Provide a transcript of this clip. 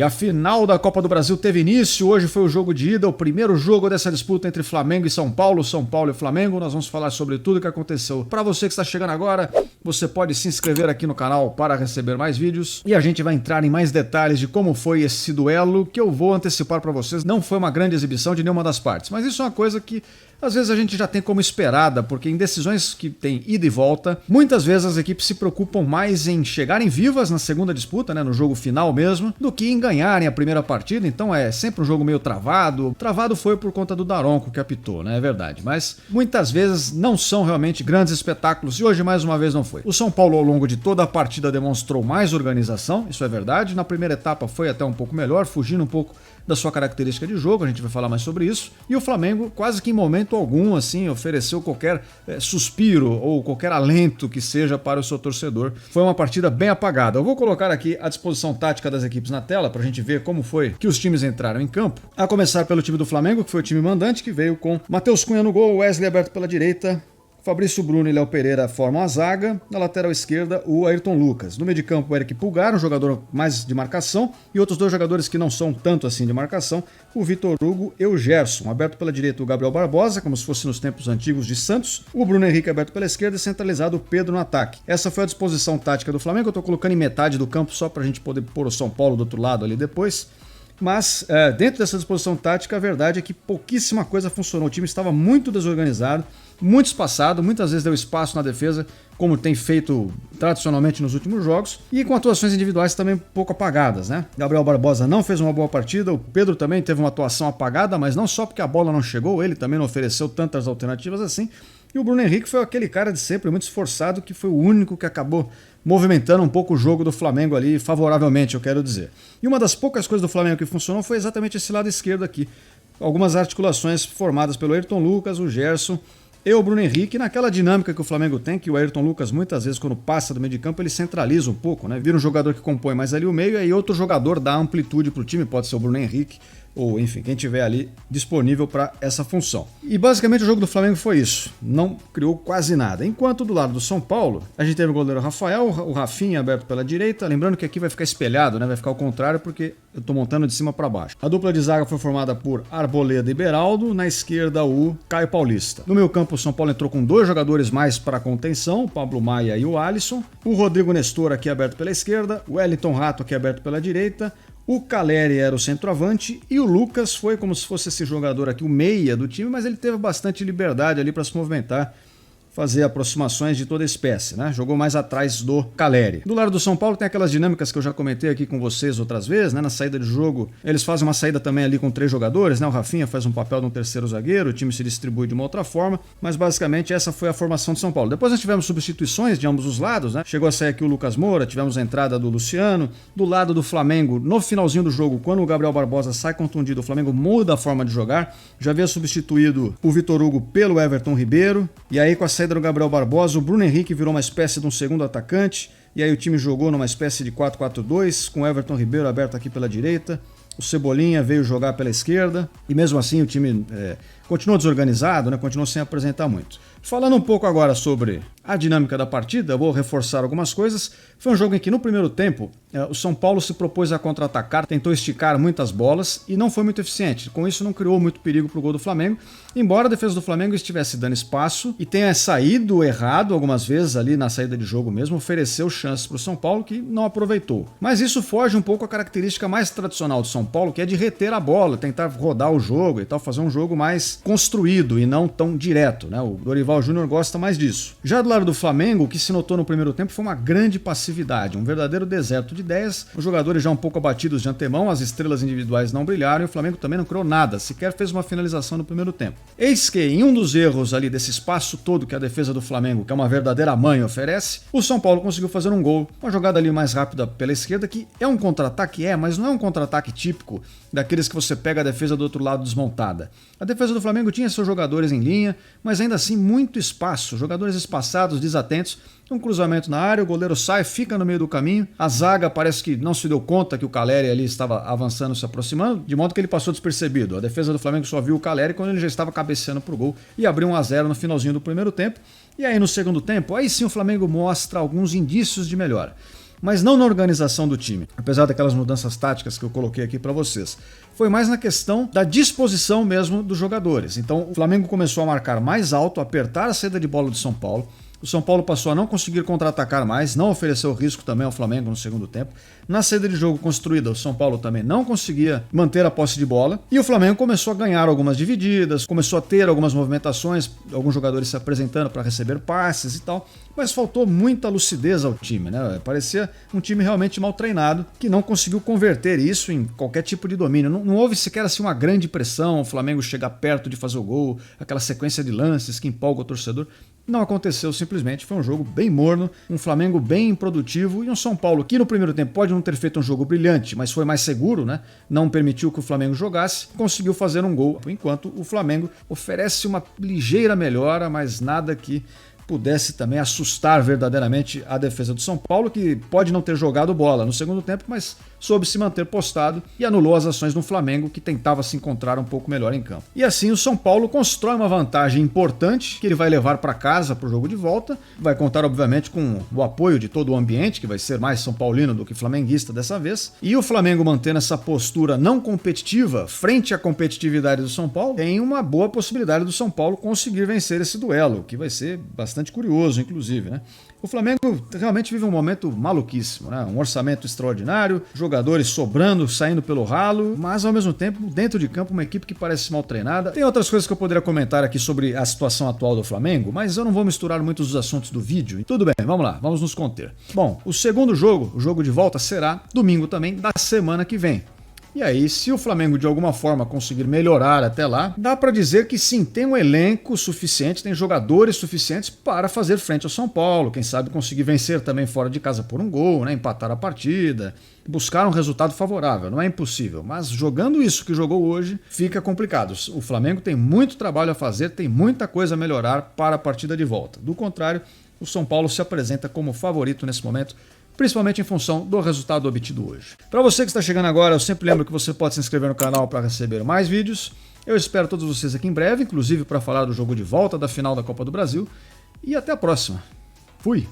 E a final da Copa do Brasil teve início, hoje foi o jogo de ida, o primeiro jogo dessa disputa entre Flamengo e São Paulo e Flamengo. Nós vamos falar sobre tudo o que aconteceu. Para você que está chegando agora, você pode se inscrever aqui no canal para receber mais vídeos. E a gente vai entrar em mais detalhes de como foi esse duelo, que eu vou antecipar para vocês. Não foi uma grande exibição de nenhuma das partes, mas isso é uma coisa que às vezes a gente já tem como esperada, porque em decisões que tem ida e volta, muitas vezes as equipes se preocupam mais em chegarem vivas na segunda disputa, né, no jogo final mesmo, do que em ganharem a primeira partida. Então é sempre um jogo meio travado. Travado foi por conta do Daronco que apitou, né, é verdade. Mas muitas vezes não são realmente grandes espetáculos, e hoje mais uma vez não foi. O São Paulo ao longo de toda a partida demonstrou mais organização, isso é verdade. Na primeira etapa foi até um pouco melhor, fugindo um pouco da sua característica de jogo, a gente vai falar mais sobre isso. E o Flamengo quase que em momento algum assim ofereceu qualquer suspiro ou qualquer alento que seja para o seu torcedor. Foi uma partida bem apagada. Eu vou colocar aqui a disposição tática das equipes na tela para a gente ver como foi que os times entraram em campo. A começar pelo time do Flamengo, que foi o time mandante, que veio com Matheus Cunha no gol, Wesley aberto pela direita, Fabrício Bruno e Léo Pereira formam a zaga. Na lateral esquerda, o Ayrton Lucas. No meio de campo, o Eric Pulgar, um jogador mais de marcação, e outros dois jogadores que não são tanto assim de marcação, o Vitor Hugo e o Gerson. Aberto pela direita, o Gabriel Barbosa, como se fosse nos tempos antigos de Santos. O Bruno Henrique aberto pela esquerda e centralizado o Pedro no ataque. Essa foi a disposição tática do Flamengo. Eu estou colocando em metade do campo só para a gente poder pôr o São Paulo do outro lado ali depois. Mas dentro dessa disposição tática, a verdade é que pouquíssima coisa funcionou. O time estava muito desorganizado, muito espaçado, muitas vezes deu espaço na defesa, como tem feito tradicionalmente nos últimos jogos, e com atuações individuais também um pouco apagadas, né? Gabriel Barbosa não fez uma boa partida, o Pedro também teve uma atuação apagada, mas não só porque a bola não chegou, ele também não ofereceu tantas alternativas assim. E o Bruno Henrique foi aquele cara de sempre, muito esforçado, que foi o único que acabou movimentando um pouco o jogo do Flamengo ali, favoravelmente, eu quero dizer. E uma das poucas coisas do Flamengo que funcionou foi exatamente esse lado esquerdo aqui. Algumas articulações formadas pelo Ayrton Lucas, o Gerson e o Bruno Henrique, naquela dinâmica que o Flamengo tem, que o Ayrton Lucas muitas vezes quando passa do meio de campo ele centraliza um pouco, né? Vira um jogador que compõe mais ali o meio, e aí outro jogador dá amplitude para o time, pode ser o Bruno Henrique, ou enfim, quem tiver ali disponível para essa função. E basicamente o jogo do Flamengo foi isso, não criou quase nada. Enquanto do lado do São Paulo, a gente teve o goleiro Rafael, o Rafinha aberto pela direita, lembrando que aqui vai ficar espelhado, né? Vai ficar ao contrário porque eu estou montando de cima para baixo. A dupla de zaga foi formada por Arboleda e Beraldo, na esquerda o Caio Paulista. No meio campo o São Paulo entrou com dois jogadores mais para contenção, o Pablo Maia e o Alisson, o Rodrigo Nestor aqui aberto pela esquerda, o Wellington Rato aqui aberto pela direita, o Caleri era o centroavante e o Lucas foi como se fosse esse jogador aqui, o meia do time, mas ele teve bastante liberdade ali para se movimentar, fazer aproximações de toda espécie, né? Jogou mais atrás do Caleri. Do lado do São Paulo tem aquelas dinâmicas que eu já comentei aqui com vocês outras vezes, né? Na saída de jogo, eles fazem uma saída também ali com três jogadores, né? O Rafinha faz um papel de um terceiro zagueiro, o time se distribui de uma outra forma, mas basicamente essa foi a formação de São Paulo. Depois nós tivemos substituições de ambos os lados, né? Chegou a sair aqui o Lucas Moura, tivemos a entrada do Luciano. Do lado do Flamengo, no finalzinho do jogo, quando o Gabriel Barbosa sai contundido, o Flamengo muda a forma de jogar. Já havia substituído o Vitor Hugo pelo Everton Ribeiro, e aí com a saída do Gabriel Barbosa, o Bruno Henrique virou uma espécie de um segundo atacante, e aí o time jogou numa espécie de 4-4-2, com o Everton Ribeiro aberto aqui pela direita, o Cebolinha veio jogar pela esquerda, e mesmo assim o time continuou desorganizado, né? Continuou sem apresentar muito. Falando um pouco agora sobre a dinâmica da partida, eu vou reforçar algumas coisas. Foi um jogo em que no primeiro tempo o São Paulo se propôs a contra-atacar, tentou esticar muitas bolas e não foi muito eficiente. Com isso não criou muito perigo para o gol do Flamengo, embora a defesa do Flamengo estivesse dando espaço e tenha saído errado algumas vezes ali na saída de jogo mesmo, ofereceu chances para o São Paulo que não aproveitou. Mas isso foge um pouco à característica mais tradicional do São Paulo, que é de reter a bola, tentar rodar o jogo e tal, fazer um jogo mais construído e não tão direto, né? O Dorival Júnior gosta mais disso. Já do lado do Flamengo, o que se notou no primeiro tempo foi uma grande passividade, um verdadeiro deserto de ideias, os jogadores já um pouco abatidos de antemão, as estrelas individuais não brilharam e o Flamengo também não criou nada, sequer fez uma finalização no primeiro tempo. Eis que, em um dos erros ali desse espaço todo que a defesa do Flamengo, que é uma verdadeira mãe, oferece, o São Paulo conseguiu fazer um gol, uma jogada ali mais rápida pela esquerda, que é um contra-ataque, mas não é um contra-ataque típico daqueles que você pega a defesa do outro lado desmontada. A defesa do Flamengo tinha seus jogadores em linha, mas ainda assim muito espaço, jogadores espaçados, desatentos, um cruzamento na área, o goleiro sai, fica no meio do caminho, a zaga parece que não se deu conta que o Caleri ali estava avançando, se aproximando, de modo que ele passou despercebido. A defesa do Flamengo só viu o Caleri quando ele já estava cabeceando pro gol e abriu 1-0 no finalzinho do primeiro tempo. E aí no segundo tempo, aí sim o Flamengo mostra alguns indícios de melhora. mas não na organização do time, apesar daquelas mudanças táticas que eu coloquei aqui para vocês. Foi mais na questão da disposição mesmo dos jogadores. Então o Flamengo começou a marcar mais alto, apertar a saída de bola do São Paulo. O São Paulo passou a não conseguir contra-atacar mais, não ofereceu risco também ao Flamengo no segundo tempo. Na saída de jogo construída, o São Paulo também não conseguia manter a posse de bola. E o Flamengo começou a ganhar algumas divididas, começou a ter algumas movimentações, alguns jogadores se apresentando para receber passes e tal. Mas faltou muita lucidez ao time, né? Parecia um time realmente mal treinado, que não conseguiu converter isso em qualquer tipo de domínio. Não houve sequer assim uma grande pressão, o Flamengo chegar perto de fazer o gol, aquela sequência de lances que empolga o torcedor. Não aconteceu simplesmente, foi um jogo bem morno, um Flamengo bem improdutivo e um São Paulo que no primeiro tempo pode não ter feito um jogo brilhante, mas foi mais seguro, né? Não permitiu que o Flamengo jogasse, conseguiu fazer um gol, enquanto o Flamengo oferece uma ligeira melhora, mas nada que pudesse também assustar verdadeiramente a defesa do São Paulo, que pode não ter jogado bola no segundo tempo, mas soube se manter postado e anulou as ações do Flamengo, que tentava se encontrar um pouco melhor em campo. E assim o São Paulo constrói uma vantagem importante que ele vai levar para casa para o jogo de volta, vai contar obviamente com o apoio de todo o ambiente, que vai ser mais são paulino do que flamenguista dessa vez, e o Flamengo mantendo essa postura não competitiva frente à competitividade do São Paulo, tem uma boa possibilidade do São Paulo conseguir vencer esse duelo, que vai ser bastante curioso, inclusive, né? O Flamengo realmente vive um momento maluquíssimo, né? Um orçamento extraordinário, jogadores sobrando, saindo pelo ralo, mas ao mesmo tempo, dentro de campo, uma equipe que parece mal treinada. Tem outras coisas que eu poderia comentar aqui sobre a situação atual do Flamengo, mas eu não vou misturar muitos dos assuntos do vídeo. Tudo bem, vamos lá, vamos nos conter. Bom, o segundo jogo, o jogo de volta, será domingo também da semana que vem. E aí, se o Flamengo de alguma forma conseguir melhorar até lá, dá para dizer que sim, tem um elenco suficiente, tem jogadores suficientes para fazer frente ao São Paulo, quem sabe conseguir vencer também fora de casa por um gol, né, empatar a partida, buscar um resultado favorável, não é impossível, mas jogando isso que jogou hoje, fica complicado. O Flamengo tem muito trabalho a fazer, tem muita coisa a melhorar para a partida de volta. Do contrário, o São Paulo se apresenta como favorito nesse momento, principalmente em função do resultado obtido hoje. Para você que está chegando agora, eu sempre lembro que você pode se inscrever no canal para receber mais vídeos. Eu espero todos vocês aqui em breve, inclusive para falar do jogo de volta da final da Copa do Brasil. E até a próxima. Fui!